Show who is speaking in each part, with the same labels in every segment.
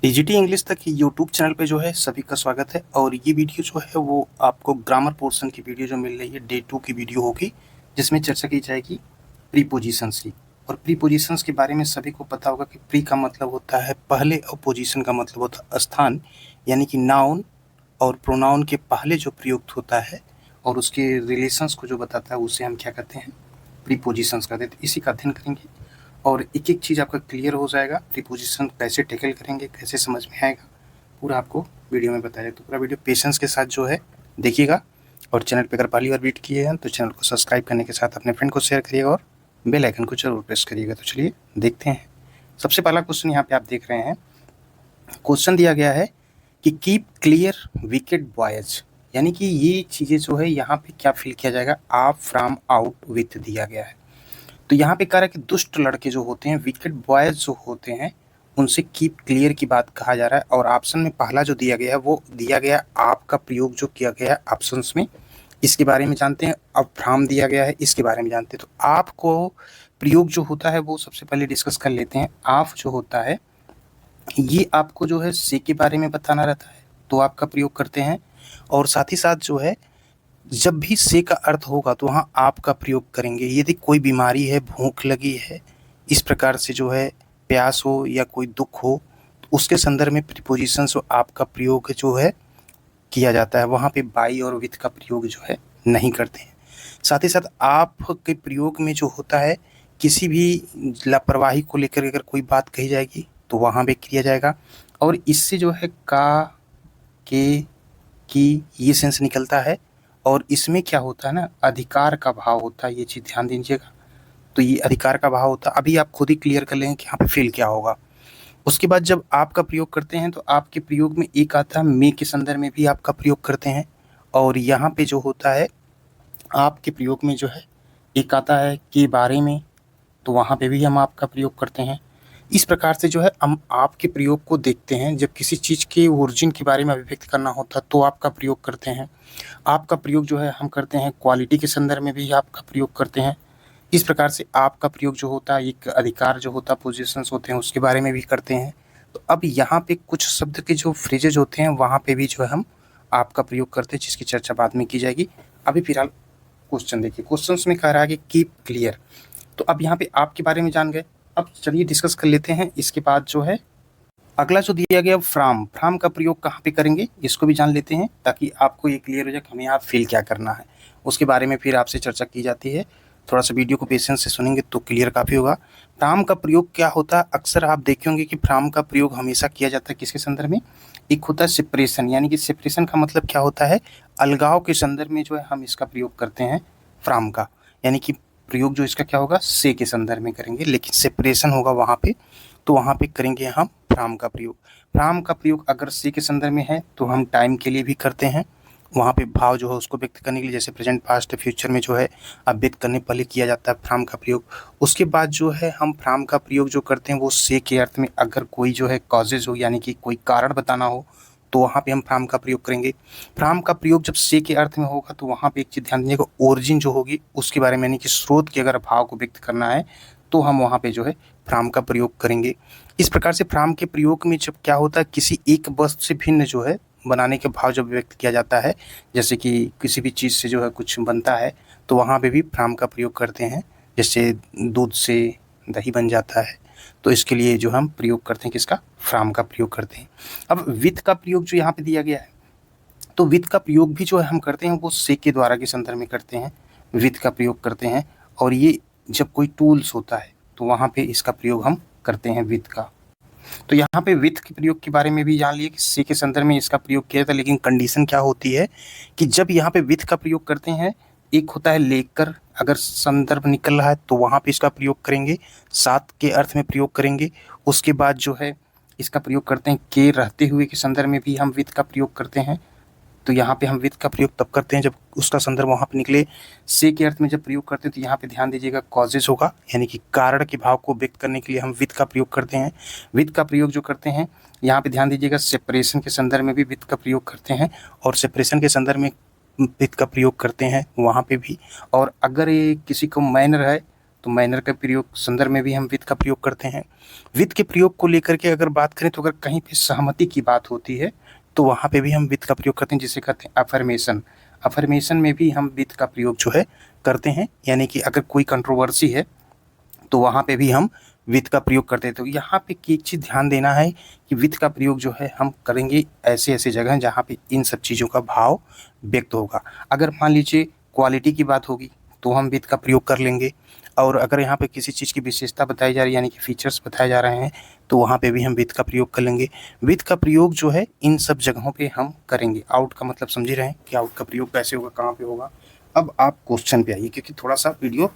Speaker 1: TGT English तक YouTube channel पे जो है सभी का स्वागत है। और ये वीडियो जो है वो आपको ग्रामर पोर्शन की वीडियो जो मिल रही है डे 2 की वीडियो होगी, जिसमें चर्चा की जाएगी प्रीपोजिशंस की। और प्रीपोजिशंस के बारे में सभी को पता होगा कि प्री का मतलब होता है पहले और पोजीशन का मतलब होता है स्थान, यानी कि नाउन और प्रोनाउन के पहले जो प्रयुक्त होता है और उसके रिलेशंस को जो बताता है उसे हम क्या कहते हैं, प्रीपोजिशंस कहते हैं। तो इसी का अध्ययन करेंगे और एक एक चीज़ आपका क्लियर हो जाएगा। प्रीपोजिशन कैसे टैकल करेंगे, कैसे समझ में आएगा, पूरा आपको वीडियो में बताया। तो पूरा वीडियो पेशेंस के साथ जो है देखिएगा। और चैनल पे अगर पहली बार विजिट किए हैं तो चैनल को सब्सक्राइब करने के साथ अपने फ्रेंड को शेयर करिएगा और बेल आइकन को जरूर प्रेस करिएगा। तो चलिए देखते हैं। सबसे पहला क्वेश्चन यहाँ पे आप देख रहे हैं। क्वेश्चन दिया गया है कि कीप क्लियर विकेट बॉयज, यानी कि ये चीज़ें जो है यहाँ पे क्या फिल किया जाएगा, आप फ्रॉम आउट विथ दिया गया है। तो यहाँ पे कह रहा है कि दुष्ट लड़के जो होते हैं, विकेट बॉयज जो होते हैं, उनसे कीप क्लियर की बात कहा जा रहा है। और ऑप्शन में पहला जो दिया गया है वो दिया गया आप का प्रयोग जो किया गया है ऑप्शंस में, इसके बारे में जानते हैं। अब फ्रॉम दिया गया है, इसके बारे में जानते हैं। तो आपको प्रयोग जो होता है वो सबसे पहले डिस्कस कर लेते हैं। आप जो होता है ये आपको जो है से के बारे में बताना रहता है, तो आपका प्रयोग करते हैं। और साथ ही साथ जो है जब भी से का अर्थ होगा तो वहाँ आप का प्रयोग करेंगे। यदि कोई बीमारी है, भूख लगी है, इस प्रकार से जो है प्यास हो या कोई दुख हो, तो उसके संदर्भ में प्रीपोजिशन से आप का प्रयोग जो है किया जाता है। वहाँ पे बाई और विथ का प्रयोग जो है नहीं करते हैं। साथ ही साथ आप के प्रयोग में जो होता है, किसी भी लापरवाही को लेकर अगर कोई बात कही जाएगी तो वहाँ पे किया जाएगा। और इससे जो है का, के, की ये सेंस निकलता है। और इसमें क्या होता है ना, अधिकार का भाव होता है, ये चीज़ ध्यान दीजिएगा। तो ये अधिकार का भाव होता है। अभी आप खुद ही क्लियर कर लेंगे कि यहाँ पे फेल क्या होगा। उसके बाद जब आपका प्रयोग करते हैं तो आपके प्रयोग में एक आता है मे के संदर्भ में भी आपका प्रयोग करते हैं। और यहाँ पे जो होता है आपके प्रयोग में जो है एक आता है के बारे में, तो वहाँ पे भी हम आपका प्रयोग करते हैं। इस प्रकार से जो है हम आपके प्रयोग को देखते हैं। जब किसी चीज़ के ओरिजिन के बारे में अभिव्यक्त करना होता है तो आपका प्रयोग करते हैं। आपका प्रयोग जो है हम करते हैं क्वालिटी के संदर्भ में भी आपका प्रयोग करते हैं। इस प्रकार से आपका प्रयोग जो होता है, एक अधिकार जो होता है, पोजीशंस होते हैं, उसके बारे में भी करते हैं। तो अब यहाँ पे कुछ शब्द के जो फ्रेजेज होते हैं वहाँ पे भी जो है हम आपका प्रयोग करते हैं, जिसकी चर्चा बाद में की जाएगी। अभी फिलहाल क्वेश्चन देखिए। क्वेश्चन में कह रहा है कि कीप क्लियर। तो अब यहाँ पे आपके बारे में जान गए। अब चलिए डिस्कस कर लेते हैं। इसके बाद जो है अगला जो दिया गया फ्रॉम, फ्रॉम का प्रयोग कहाँ पे करेंगे इसको भी जान लेते हैं, ताकि आपको ये क्लियर हो जाए कि हमें यहाँ फील क्या करना है। उसके बारे में फिर आपसे चर्चा की जाती है। थोड़ा सा वीडियो को पेशेंस से सुनेंगे तो क्लियर काफ़ी होगा। फ्रॉम का प्रयोग क्या होता है, अक्सर आप देखे होंगे कि फ्रॉम का प्रयोग हमेशा किया जाता है किसके संदर्भ में, एक होता है सेपरेशन, यानी कि सेपरेशन का मतलब क्या होता है, अलगाव के संदर्भ में जो है हम इसका प्रयोग करते हैं फ्रॉम का। यानी कि प्रयोग जो इसका क्या होगा, से के संदर्भ में करेंगे, लेकिन सेपरेशन होगा वहाँ पे, तो वहाँ पे करेंगे हम फ्रॉम का प्रयोग। फ्रॉम का प्रयोग अगर से के संदर्भ में है तो हम टाइम के लिए भी करते हैं। वहाँ पे भाव जो है उसको व्यक्त करने के लिए, जैसे प्रेजेंट, पास्ट, फ्यूचर में जो है अब व्यक्त करने पहले किया जाता है फ्रॉम का प्रयोग। उसके बाद जो है हम फ्रॉम का प्रयोग जो करते हैं वो से के अर्थ में, अगर कोई जो है कॉजेज हो, यानी कि कोई कारण बताना हो, तो वहाँ पे हम फ्रॉम का प्रयोग करेंगे। फ्रॉम का प्रयोग जब से के अर्थ में होगा तो वहाँ पे एक चीज़ ध्यान दीजिएगा, ओरिजिन जो होगी उसके बारे में, यानी कि स्रोत के अगर भाव को व्यक्त करना है तो हम वहाँ पे जो है फ्रॉम का प्रयोग करेंगे। इस प्रकार से फ्रॉम के प्रयोग में जब क्या होता है, किसी एक वस्तु से भिन्न जो है बनाने के भाव जब व्यक्त किया जाता है, जैसे कि किसी भी चीज़ से जो है कुछ बनता है, तो वहाँ पे भी फ्रॉम का प्रयोग करते हैं। जैसे दूध से दही बन जाता है, तो इसके लिए जो हम प्रयोग करते हैं किसका, फ्रॉम का प्रयोग करते हैं। अब विथ का प्रयोग जो यहाँ पे दिया गया है, तो विथ का प्रयोग भी जो है हम करते हैं वो से के द्वारा के संदर्भ में करते हैं, विथ का प्रयोग करते हैं। और ये जब कोई टूल्स होता है तो वहाँ पे इसका प्रयोग हम करते हैं विथ का। तो यहाँ पे विथ के प्रयोग के बारे में भी जान लिए कि से के संदर्भ में इसका प्रयोग किया था, लेकिन कंडीशन क्या होती है कि जब यहाँ पे विथ का प्रयोग करते हैं, एक होता है लेकर, अगर संदर्भ निकल रहा है तो वहाँ पे इसका प्रयोग करेंगे, साथ के अर्थ में प्रयोग करेंगे। उसके बाद जो है इसका प्रयोग करते हैं के रहते हुए के संदर्भ में भी हम विथ का प्रयोग करते हैं। तो यहाँ पे हम विथ का प्रयोग तब करते हैं जब उसका संदर्भ वहाँ पे निकले। से के अर्थ में जब प्रयोग करते हैं तो यहाँ पे ध्यान दीजिएगा कॉजेज होगा, यानी कि कारण के भाव को व्यक्त करने के लिए हम विथ का प्रयोग करते हैं। विथ का प्रयोग जो करते हैं यहाँ पे ध्यान दीजिएगा, सेपरेशन के संदर्भ में भी विथ का प्रयोग करते हैं, और सेपरेशन के संदर्भ में विथ का प्रयोग करते हैं वहाँ पे भी। और अगर ये किसी को मैनर है तो मैनर का प्रयोग संदर्भ में भी हम विद का प्रयोग करते हैं। विद के प्रयोग को लेकर के अगर बात करें तो अगर कहीं पे सहमति की बात होती है तो वहाँ पे भी हम विद का प्रयोग करते हैं, जिसे कहते हैं अफर्मेशन। अफर्मेशन में भी हम विद का प्रयोग जो है करते हैं, यानी कि अगर कोई कंट्रोवर्सी है तो वहाँ पे भी हम विद का प्रयोग करते हैं। तो यहाँ पे एक चीज़ ध्यान देना है कि विद का प्रयोग जो है हम करेंगे ऐसे ऐसे जगह जहाँ पे इन सब चीज़ों का भाव व्यक्त होगा। अगर मान लीजिए क्वालिटी की बात होगी तो हम विद का प्रयोग कर लेंगे, और अगर यहाँ पे किसी चीज़ की विशेषता बताई जा रही है यानी कि फीचर्स बताए जा रहे हैं तो वहाँ पे भी हम विद का प्रयोग कर लेंगे। विद का प्रयोग जो है इन सब जगहों पे हम करेंगे। आउट का मतलब समझ ही रहे हैं कि आउट का प्रयोग कैसे होगा, कहाँ पे होगा। अब आप क्वेश्चन पे आइए, क्योंकि थोड़ा सा वीडियो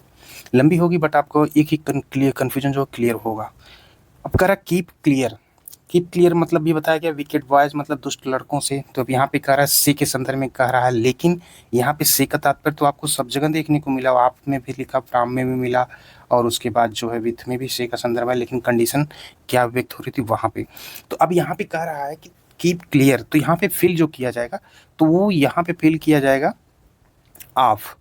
Speaker 1: लंबी होगी बट आपको एक ही कन्फ्यूजन जो क्लियर होगा। अब कह रहा कीप क्लियर। कीप क्लियर मतलब भी बताया गया, विकेट बॉयज मतलब दुष्ट लड़कों से। तो अब यहाँ पे कह रहा है से के संदर्भ में कह रहा है, लेकिन यहाँ पे से का तात्पर्य तो आपको सब जगह देखने को मिला, आप में भी लिखा, फ्राम में भी मिला, और उसके बाद जो है विथ में भी से का संदर्भ है, लेकिन कंडीशन क्या व्यक्त हो रही थी वहाँ पे। तो अब यहाँ पे कह रहा है कि कीप क्लियर, तो यहाँ पे फिल जो किया जाएगा तो वो यहाँ पे फिल किया जाएगा ऑफ।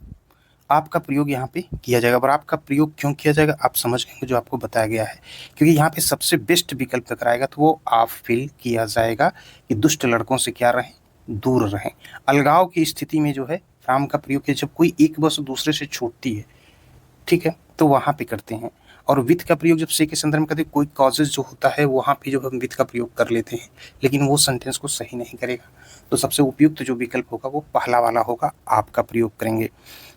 Speaker 1: आपका प्रयोग यहाँ पे किया जाएगा। और आपका प्रयोग क्यों किया जाएगा आप समझ गए जो आपको बताया गया है, क्योंकि यहाँ पे सबसे बेस्ट विकल्प कराएगा तो वो आप फिल किया जाएगा कि दुष्ट लड़कों से क्या रहें, दूर रहें। अलगाव की स्थिति में जो है फ्राम का प्रयोग किया, जब कोई एक वस्तु दूसरे से छूटती है, ठीक है, तो वहाँ पे करते हैं। और विथ का प्रयोग जब से के संदर्भ में करते हैं, कोई कॉजेज जो होता है वहाँ पे जो हम विथ का प्रयोग कर लेते हैं, लेकिन वो सेंटेंस को सही नहीं करेगा। तो सबसे उपयुक्त जो विकल्प होगा वो पहला वाला होगा, आपका प्रयोग करेंगे।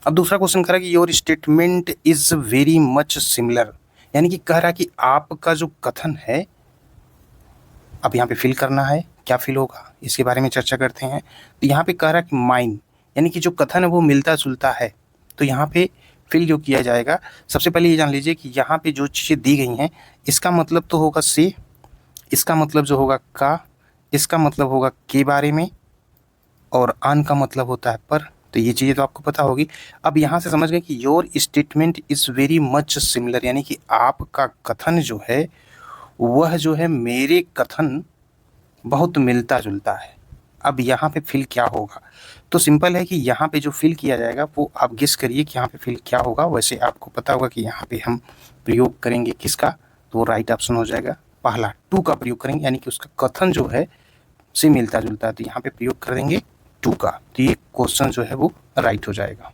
Speaker 1: अब दूसरा क्वेश्चन कह रहा है कि your statement is very much similar, यानी कि कह रहा है कि आपका जो कथन है, अब यहाँ पे फिल करना है, क्या फिल होगा इसके बारे में चर्चा करते हैं। तो यहाँ पे कह रहा है कि माइन, यानी कि जो कथन है वो मिलता जुलता है, तो यहाँ पे फिल जो किया जाएगा, सबसे पहले ये जान लीजिए कि यहाँ पे जो चीज़ें दी गई हैं इसका मतलब तो होगा से, इसका मतलब जो होगा का, इसका मतलब होगा के बारे में, और आन का मतलब होता है पर। तो ये चीज़ें तो आपको पता होगी। अब यहाँ से समझ गए कि your statement is very much similar, यानी कि आपका कथन जो है वह जो है मेरे कथन बहुत मिलता जुलता है। अब यहाँ पे फिल क्या होगा, तो सिंपल है कि यहाँ पे जो फिल किया जाएगा वो आप गेस करिए कि यहाँ पे फिल क्या होगा। वैसे आपको पता होगा कि यहाँ पे हम प्रयोग करेंगे किसका, तो राइट ऑप्शन हो जाएगा पहला, टू का प्रयोग करेंगे, यानी कि उसका कथन जो है से मिलता जुलता है, तो यहाँ पे प्रयोग करेंगे टू का। तो ये क्वेश्चन जो है वो राइट हो जाएगा।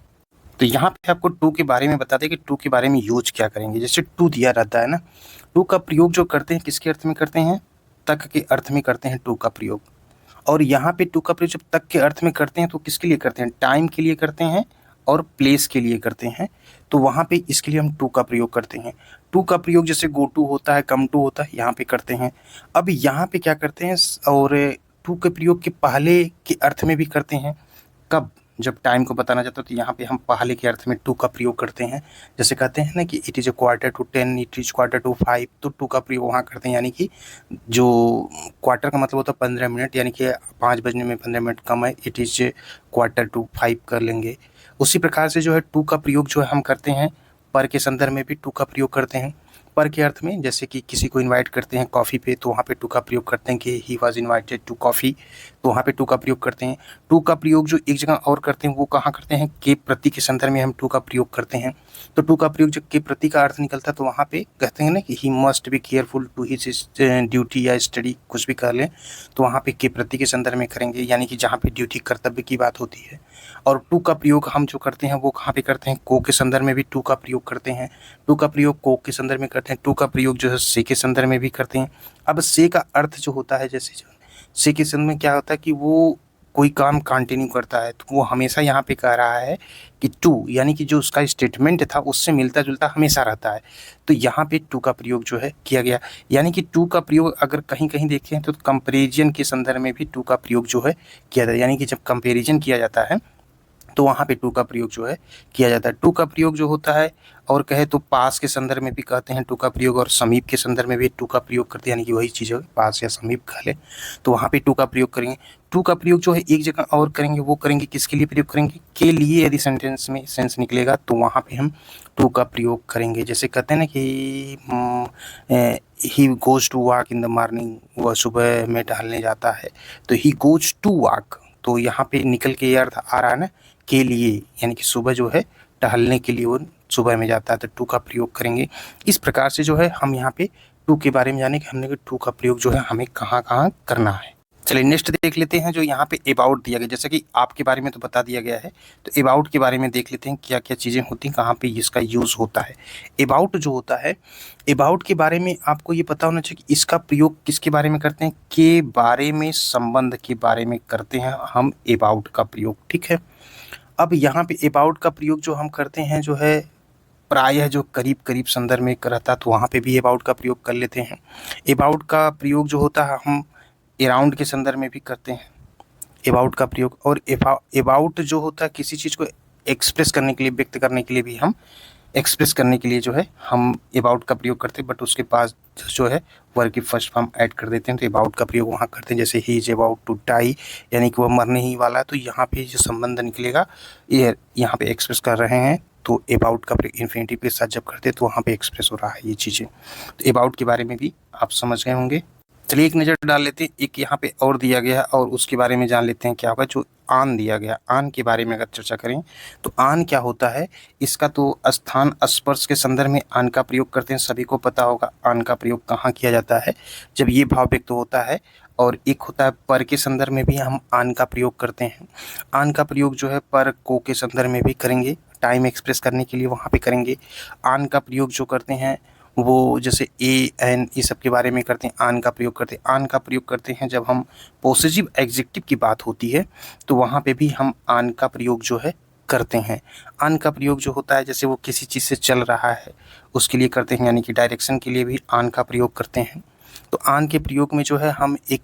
Speaker 1: तो यहाँ पे आपको टू के बारे में बता दें कि टू के बारे में यूज क्या करेंगे। जैसे टू दिया रहता है ना, टू का प्रयोग जो करते हैं किसके अर्थ में करते हैं, तक के अर्थ में करते हैं टू का प्रयोग। और यहाँ पे टू का प्रयोग जब तक के अर्थ में करते हैं तो किसके लिए करते हैं, टाइम के लिए करते हैं और प्लेस के लिए करते हैं। तो वहाँ पे इसके लिए हम टू का प्रयोग करते हैं। टू का प्रयोग जैसे गो टू होता है, कम टू होता है, यहाँ पे करते हैं। अब यहाँ पे क्या करते हैं, और टू के प्रयोग के पहले के अर्थ में भी करते हैं। कब, जब टाइम को बताना चाहते हो तो यहाँ पे हम पहले के अर्थ में टू का प्रयोग करते हैं। जैसे कहते हैं ना कि it is a quarter to 10, it is quarter to 5, तो टू का प्रयोग वहाँ करते हैं, यानी कि जो क्वार्टर का मतलब होता है 15 मिनट, यानी कि 5 बजने में 15 मिनट कम है, इट इज़ क्वार्टर टू 5 कर लेंगे। उसी प्रकार से जो है टू का प्रयोग जो है हम करते हैं पर के संदर्भ में भी टू का प्रयोग करते हैं। पर के अर्थ में जैसे कि किसी को इनवाइट करते हैं कॉफ़ी पे, तो वहाँ पे टू का प्रयोग करते हैं कि he was invited to coffee, तो वहाँ पे टू का प्रयोग करते हैं। टू का प्रयोग जो एक जगह और करते हैं वो कहाँ करते हैं, के प्रति के संदर्भ में हम टू का प्रयोग करते हैं। तो टू का प्रयोग जब के प्रति का अर्थ निकलता है तो वहाँ पे कहते हैं ना कि he must be careful to his duty या स्टडी, कुछ भी कर लें, तो वहाँ पे के प्रति के संदर्भ में करेंगे, यानी कि जहाँ पे ड्यूटी कर्तव्य की बात होती है। और टू का प्रयोग हम जो करते हैं वो कहाँ पे करते हैं, को के संदर्भ में भी टू का प्रयोग करते हैं। टू का प्रयोग को के संदर्भ में करते हैं, टू का प्रयोग जो है से के संदर्भ में भी करते हैं। अब से का अर्थ जो होता है, जैसे जो से के संदर्भ में क्या होता है कि वो कोई काम कंटिन्यू करता है, तो वो हमेशा यहाँ पे कह रहा है कि टू, यानी कि जो उसका स्टेटमेंट था उससे मिलता जुलता हमेशा रहता है, तो यहाँ पे टू का प्रयोग जो है किया गया। यानी कि टू का प्रयोग अगर कहीं कहीं देखते हैं तो कंपेरिजन के संदर्भ में भी टू का प्रयोग जो है किया जाता है, यानी कि जब कंपेरिजन किया जाता है तो वहाँ पे टू का प्रयोग जो है किया जाता है। टू का प्रयोग जो होता है, और कहे तो पास के संदर्भ में भी कहते हैं टू का प्रयोग, और समीप के संदर्भ में भी टू का प्रयोग करते हैं, यानी कि वही चीज़ है पास या समीप कह ले, तो वहाँ पे टू का प्रयोग करेंगे। टू का प्रयोग जो है एक जगह और करेंगे, वो करेंगे किसके लिए प्रयोग करेंगे, के लिए। यदि सेंटेंस में सेंस निकलेगा तो वहाँ पे हम टू का प्रयोग करेंगे। जैसे कहते हैं ना कि he goes to walk in the morning, वह सुबह में टहलने जाता है, तो ही गोज़ टू वॉक, तो यहाँ पे निकल के ये अर्थ आ रहा है ना के लिए, यानी कि सुबह जो है टहलने के लिए वो सुबह में जाता है तो टू का प्रयोग करेंगे। इस प्रकार से जो है हम यहाँ पे टू के बारे में जाने कि हमने टू का प्रयोग जो है हमें कहाँ कहाँ करना है। चलिए नेक्स्ट देख लेते हैं जो यहाँ पे अबाउट दिया गया, जैसे कि आपके बारे में तो बता दिया गया है, तो अबाउट के बारे में देख लेते हैं क्या क्या चीज़ें होती हैं, कहाँ पे इसका यूज़ होता है। अबाउट जो होता है, अबाउट के बारे में आपको ये पता होना चाहिए कि इसका प्रयोग किसके बारे में करते हैं, के बारे में, संबंध के बारे में करते हैं हम अबाउट का प्रयोग, ठीक है। अब यहाँ पे अबाउट का प्रयोग जो हम करते हैं जो है प्रायः जो करीब करीब संदर्भ में रहता तो वहाँ पे भी अबाउट का प्रयोग कर लेते हैं। अबाउट का प्रयोग जो होता है हम अराउंड के संदर्भ में भी करते हैं अबाउट का प्रयोग। और अबाउट जो होता है किसी चीज़ को एक्सप्रेस करने के लिए, व्यक्त करने के लिए भी हम एक्सप्रेस करने के लिए जो है हम अबाउट का प्रयोग करते हैं, बट उसके पास जो है वर्ब की फर्स्ट फॉर्म ऐड कर देते हैं तो अबाउट का प्रयोग वहाँ करते हैं। जैसे he is about to die, यानी कि वह मरने ही वाला है, तो यहाँ पे जो संबंध निकलेगा ये यहाँ पे एक्सप्रेस कर रहे हैं, तो अबाउट का प्रयोग इन्फिनिटिव के साथ जब करते हैं तो वहाँ पे एक्सप्रेस हो रहा है ये चीज़ें। तो अबाउट के बारे में भी आप समझ गए होंगे। चलिए एक नज़र डाल लेते हैं, एक यहाँ पे और दिया गया है और उसके बारे में जान लेते हैं क्या होगा। जो आन दिया गया, आन के बारे में अगर चर्चा करें तो आन क्या होता है, इसका तो स्थान स्पर्श के संदर्भ में आन का प्रयोग करते हैं, सभी को पता होगा आन का प्रयोग कहाँ किया जाता है, जब ये भाव व्यक्त होता है। और एक होता है पर के संदर्भ में भी हम आन का प्रयोग करते हैं। आन का प्रयोग जो है पर को के संदर्भ में भी करेंगे, टाइम एक्सप्रेस करने के लिए वहाँ पे करेंगे। आन का प्रयोग जो करते हैं वो जैसे ए एन ये सब के बारे में करते हैं, आन का प्रयोग करते हैं। आन का प्रयोग करते हैं जब हम पॉसेसिव एग्जेक्टिव की बात होती है तो वहाँ पे भी हम आन का प्रयोग जो है करते हैं। आन का प्रयोग जो होता है जैसे वो किसी चीज़ से चल रहा है उसके लिए करते हैं, यानी कि डायरेक्शन के लिए भी आन का प्रयोग करते हैं। तो आन के प्रयोग में जो है हम एक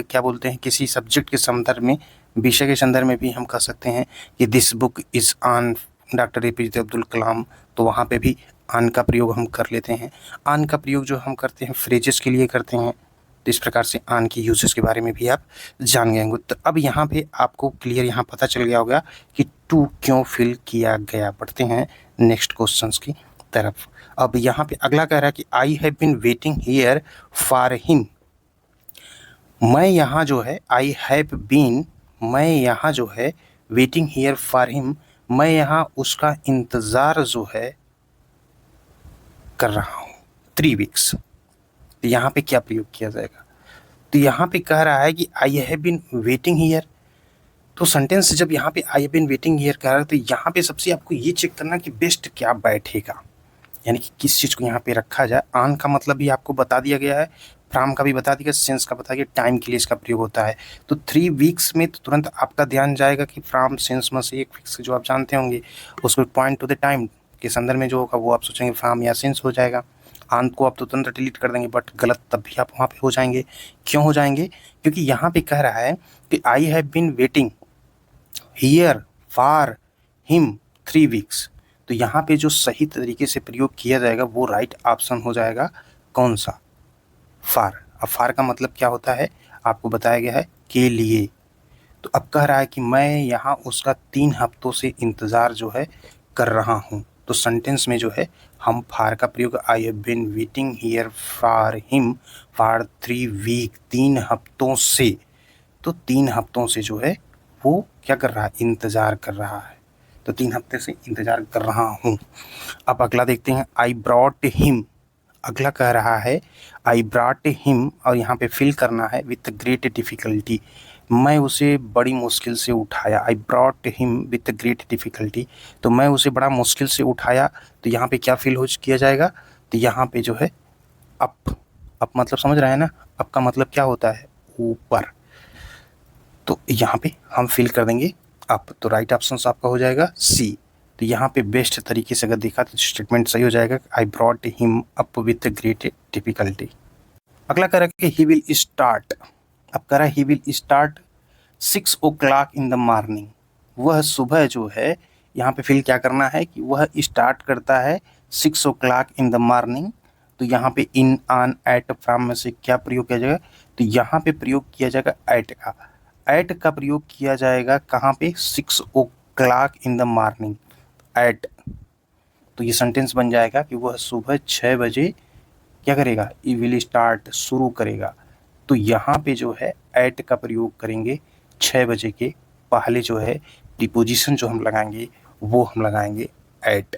Speaker 1: क्या बोलते हैं, किसी सब्जेक्ट के संदर्भ में, विषय के संदर्भ में भी हम कह सकते हैं कि this book is on doctor APJ Abdul Kalam, तो वहाँ पे भी आन का प्रयोग हम कर लेते हैं। आन का प्रयोग जो हम करते हैं फ्रेजेस के लिए करते हैं। तो इस प्रकार से आन की यूजेस के बारे में भी आप जान गए होंगे। तो अब यहाँ पे आपको क्लियर यहाँ पता चल गया होगा कि टू क्यों फिल किया गया। बढ़ते हैं नेक्स्ट क्वेश्चंस की तरफ। अब यहाँ पे अगला कह रहा है कि I have been waiting here for him. मैं यहाँ जो है आई हैव बीन, मैं यहाँ जो है वेटिंग हियर फॉर हिम, मैं यहाँ उसका इंतज़ार जो है कर रहा हूँ 3 वीक्स। तो यहाँ पे क्या प्रयोग किया जाएगा, तो यहाँ पे कह रहा है कि I have been waiting here. तो सेंटेंस जब यहाँ पे I have been waiting here कह रहा है तो यहाँ पे सबसे आपको ये चेक करना कि बेस्ट क्या बैठेगा, यानी कि किस चीज़ को यहाँ पे रखा जाए। आन का मतलब भी आपको बता दिया गया है, फ्रॉम का भी बता दिया, सेंस का बता दिया, टाइम के लिए इसका प्रयोग होता है। तो 3 वीक्स में तो तुरंत आपका ध्यान जाएगा कि फ्रॉम सेंस में से एक फिक्स जो आप जानते होंगे उसको पॉइंट टू द टाइम के संदर्भ में जो होगा वो आप सोचेंगे फ्रॉम या सेंस हो जाएगा। आन को आप तो तुरंत डिलीट कर देंगे, बट गलत तब भी आप वहाँ पे हो जाएंगे। क्यों हो जाएंगे, क्योंकि यहाँ पे कह रहा है कि I have been waiting here for him 3 weeks. तो यहाँ पे जो सही तरीके से प्रयोग किया जाएगा वो राइट ऑप्शन हो जाएगा, कौन सा, फार। अब फार का मतलब क्या होता है आपको बताया गया है, के लिए। तो अब कह रहा है कि मैं यहाँ उसका 3 हफ्तों से इंतज़ार जो है कर रहा हूँ। तो सेंटेंस में जो है हम फार का प्रयोग, I have been waiting here for him for 3 week, 3 हफ्तों से। तो 3 हफ्तों से जो है वो क्या कर रहा है, इंतज़ार कर रहा है। तो 3 हफ्ते से इंतज़ार कर रहा हूँ। अब अगला देखते हैं, आई ब्रॉट हिम। अगला कह रहा है आई ब्रॉट हिम, और यहाँ पे फिल करना है विथ ग्रेट डिफ़िकल्टी। मैं उसे बड़ी मुश्किल से उठाया, I brought him with great difficulty. तो मैं उसे बड़ा मुश्किल से उठाया, तो यहाँ पे क्या फिल हो किया जाएगा, तो यहाँ पे जो है अप। अप मतलब समझ रहे हैं ना, अप का मतलब क्या होता है, ऊपर। तो यहाँ पे हम फिल कर देंगे अप। तो राइट ऑप्शन आपका हो जाएगा सी। तो यहाँ पे बेस्ट तरीके से अगर देखा तो स्टेटमेंट सही हो जाएगा, I brought him up with great difficulty. अगला कह रहा है कि ही विल स्टार्ट। अब कह रहा है he will start 6 o'clock in the morning. वह सुबह जो है यहाँ पे फिल क्या करना है कि वह स्टार्ट करता है 6 o'clock इन द मॉर्निंग। तो यहाँ पे इन, ऑन, एट, फ्रॉम में से क्या प्रयोग किया जाएगा, तो यहाँ पे प्रयोग किया जाएगा एट का। एट का प्रयोग किया जाएगा कहाँ पे, 6 o'clock in the morning, eight. तो ये सेंटेंस बन जाएगा कि वह सुबह 6 बजे क्या करेगा, ई विल स्टार्ट, शुरू करेगा। तो यहाँ पे जो है एट का प्रयोग करेंगे 6 बजे के पहले। जो है प्रीपोजिशन जो हम लगाएंगे वो हम लगाएंगे एट।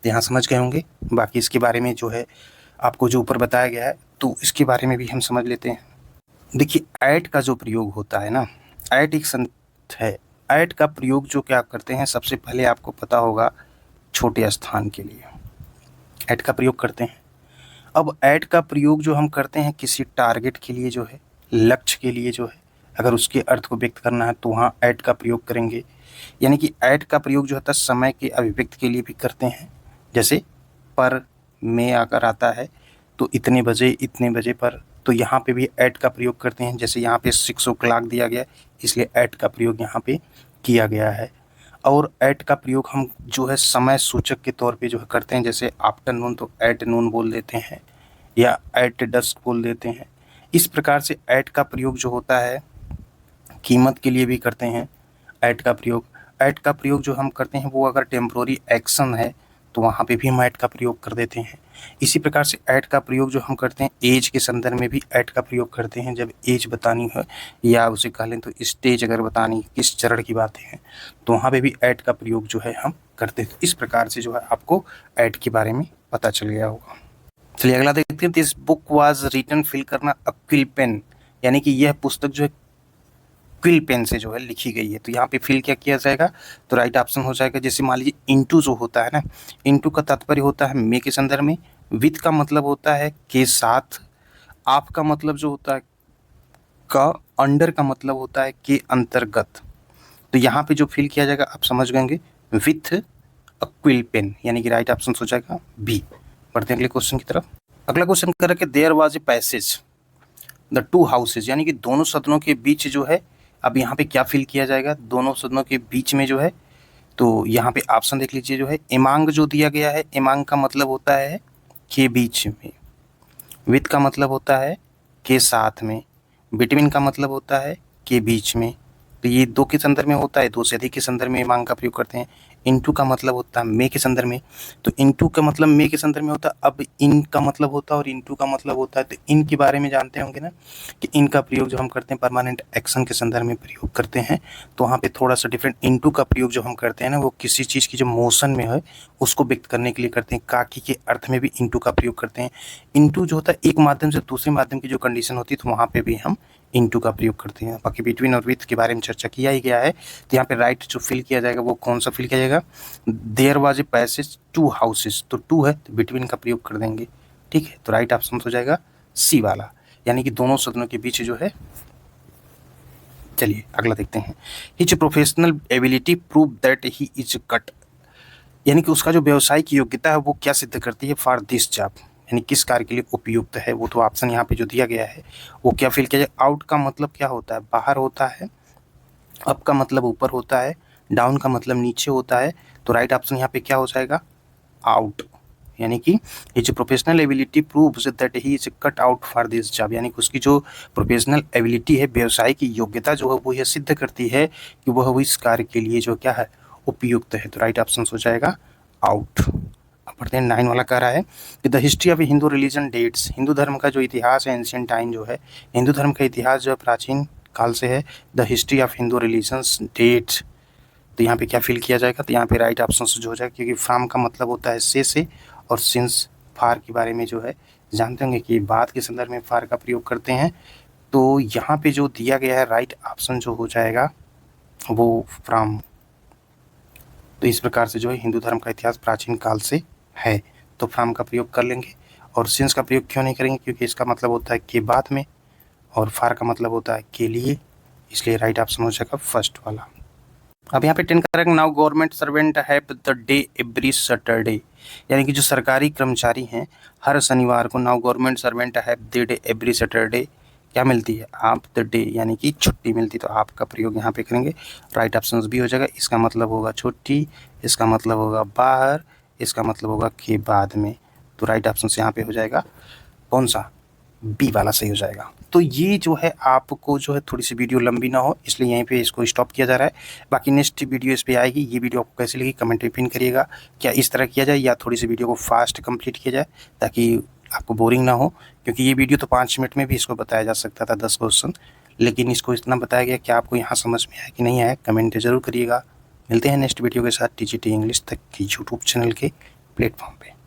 Speaker 1: तो यहाँ समझ गए होंगे। बाकी इसके बारे में जो है आपको जो ऊपर बताया गया है तो इसके बारे में भी हम समझ लेते हैं। देखिए ऐट का जो प्रयोग होता है ना, ऐट एक संत है। ऐट का प्रयोग जो क्या करते हैं, सबसे पहले आपको पता होगा छोटे स्थान के लिए ऐट का प्रयोग करते हैं। अब ऐट का प्रयोग जो हम करते हैं किसी टारगेट के लिए जो है, लक्ष्य के लिए जो है, अगर उसके अर्थ को व्यक्त करना है तो वहाँ ऐट का प्रयोग करेंगे। यानी कि ऐट का प्रयोग जो होता है समय के अभिव्यक्ति के लिए भी करते हैं। जैसे पर में अगर आता है तो इतने बजे पर, तो यहाँ पे भी ऐट का प्रयोग करते हैं। जैसे यहाँ पे 6 o'clock दिया गया है, इसलिए ऐट का प्रयोग यहाँ पे किया गया है। और ऐट का प्रयोग हम जो है समय सूचक के तौर पे जो है करते हैं। जैसे आफ्टरनून तो ऐट नून बोल देते हैं, या ऐट डस्क बोल देते हैं। इस प्रकार से ऐट का प्रयोग जो होता है कीमत के लिए भी करते हैं। ऐट का प्रयोग जो हम करते हैं वो अगर टेम्प्रोरी एक्शन है तो वहाँ पे भी हम ऐट का प्रयोग कर देते हैं। इसी प्रकार से ऐट का प्रयोग जो हम करते हैं एज के संदर्भ में भी ऐट का प्रयोग करते हैं। जब एज बतानी है या उसे कह लें तो स्टेज अगर बतानी किस चरण की बातें हैं तो वहाँ पे भी ऐट का प्रयोग जो है हम करते हैं। इस प्रकार से जो है आपको ऐट के बारे में पता चल गया होगा। चलिए अगला देखते हैं। This book was written, fill करना अ क्विल पेन, यानी कि यह पुस्तक जो है क्विल पेन से जो है लिखी गई है। तो यहाँ पे फिल क्या किया जाएगा, तो राइट ऑप्शन हो जाएगा। जैसे मान लीजिए इनटू जो होता है ना, इनटू का तात्पर्य होता है में के संदर्भ में, विथ का मतलब होता है के साथ, आप का मतलब जो होता है का, अंडर का मतलब होता है के अंतर्गत। तो यहाँ पे जो फिल किया जाएगा आप समझ गएंगे, विथ अ क्विल पेन, यानी कि राइट ऑप्शन हो जाएगा बी। बढ़ते हैं अगले क्वेश्चन की तरफ। अगला क्वेश्चन कर रखे there was a passage the two houses, यानी कि दोनों सदनों के बीच जो है, अब यहाँ पे क्या फिल किया जाएगा, दोनों सदनों के बीच में जो है, तो यहाँ पे ऑप्शन देख लीजिए जो है एमांग जो दिया गया है, एमांग का मतलब होता है के बीच में, विथ का मतलब होता है के साथ में, बिटवीन का मतलब होता है के बीच में। तो ये दो के संदर्भ में होता है, दो से अधिक के संदर्भ में एमांग का प्रयोग करते हैं। इनटू का मतलब होता है में के संदर्भ में, तो इनटू का मतलब में के संदर्भ में होता है। अब इन का मतलब होता है और इनटू का मतलब होता है, तो इन के बारे में जानते होंगे ना कि इन का प्रयोग जो हम करते हैं परमानेंट एक्शन के संदर्भ में प्रयोग करते हैं। तो वहाँ पे थोड़ा सा डिफरेंट, इनटू का प्रयोग जो हम करते हैं ना वो किसी चीज़ की जो मोशन में है उसको व्यक्त करने के लिए करते हैं। काकी के अर्थ में भी इनटू का प्रयोग करते हैं। इनटू जो होता है एक माध्यम से दूसरे माध्यम की जो कंडीशन होती है तो वहाँ पे भी हम इनटू का प्रयोग करते हैं। बाकी बिटवीन और विथ के बारे में चर्चा किया ही गया है। तो यहाँ पे राइट जो फिल किया जाएगा वो कौन सा फिल किया जाएगा, there was a passage two houses, तो टू है तो बिटवीन का प्रयोग कर देंगे। ठीक है, तो राइट ऑप्शन हो जाएगा सी वाला, यानी कि दोनों सदनों के बीच जो है। चलिए अगला देखते हैं। His professional ability prove that he is cut, यानी कि उसका जो व्यावसायिक योग्यता है वो क्या सिद्ध करती है, फॉर दिस जॉब, यानी किस कार्य के लिए उपयुक्त है। वो तो ऑप्शन यहाँ पे जो दिया गया है वो क्या फिल किया जाए। आउट का मतलब क्या होता है, बाहर होता है। अप का मतलब ऊपर होता है। डाउन का मतलब नीचे होता है। तो राइट ऑप्शन यहाँ पे क्या हो जाएगा, आउट, यानी कि his professional ability proves that he is cut out for this job, यानी कि उसकी जो प्रोफेशनल एबिलिटी है, व्यवसाय की योग्यता जो है वो यह सिद्ध करती है कि वह इस कार्य के लिए जो क्या है उपयुक्त है। तो राइट ऑप्शन हो जाएगा आउट। अब पढ़ते हैं 9 वाला कह रहा है कि the history of Hindu religion dates, Hindu धर्म का जो इतिहास है एंशियंट टाइम जो है, हिंदू धर्म का इतिहास जो है प्राचीन काल से है। The history of Hindu religions dates, तो यहाँ पे क्या फिल किया जाएगा, तो यहाँ पे राइट ऑप्शन जो हो जाएगा, क्योंकि फ्रॉम का मतलब होता है से, और सिंस फार के बारे में जो है जानते होंगे कि बाद के संदर्भ में फार का प्रयोग करते हैं। तो यहाँ पे जो दिया गया है राइट ऑप्शन जो हो जाएगा वो फ्रॉम। तो इस प्रकार से जो है हिंदू धर्म का इतिहास प्राचीन काल से है, तो फ्रॉम का प्रयोग कर लेंगे। और सिंस का प्रयोग क्यों नहीं करेंगे, क्योंकि इसका मतलब होता है के बाद में, और फार का मतलब होता है के लिए, इसलिए राइट ऑप्शन हो जाएगा फर्स्ट वाला। अब यहाँ पे 10 correct, now government servant have the day every Saturday, यानी कि जो सरकारी कर्मचारी हैं हर शनिवार को, now government servant have the day every Saturday क्या मिलती है, आप द डे, यानी कि छुट्टी मिलती है। तो आपका प्रयोग यहाँ पे करेंगे, राइट ऑप्शन भी हो जाएगा। इसका मतलब होगा छुट्टी, इसका मतलब होगा बाहर, इसका मतलब होगा के बाद में। तो राइट ऑप्शन यहाँ पे हो जाएगा कौन सा, बी वाला सही हो जाएगा। तो ये जो है आपको जो है थोड़ी सी वीडियो लंबी ना हो इसलिए यहीं पे इसको स्टॉप किया जा रहा है। बाकी नेक्स्ट वीडियो इस पे आएगी। ये वीडियो आपको कैसी लगी कमेंट में पिन करिएगा। क्या इस तरह किया जाए या थोड़ी सी वीडियो को फास्ट कंप्लीट किया जाए ताकि आपको बोरिंग ना हो, क्योंकि ये वीडियो तो 5 मिनट में भी इसको बताया जा सकता था 10 क्वेश्चन, लेकिन इसको इतना बताया गया कि आपको यहाँ समझ में आया कि नहीं आया, कमेंट ज़रूर करिएगा। मिलते हैं नेक्स्ट वीडियो के साथ TGT इंग्लिश तक की यूट्यूब चैनल के। प्लेटफॉर्म पे।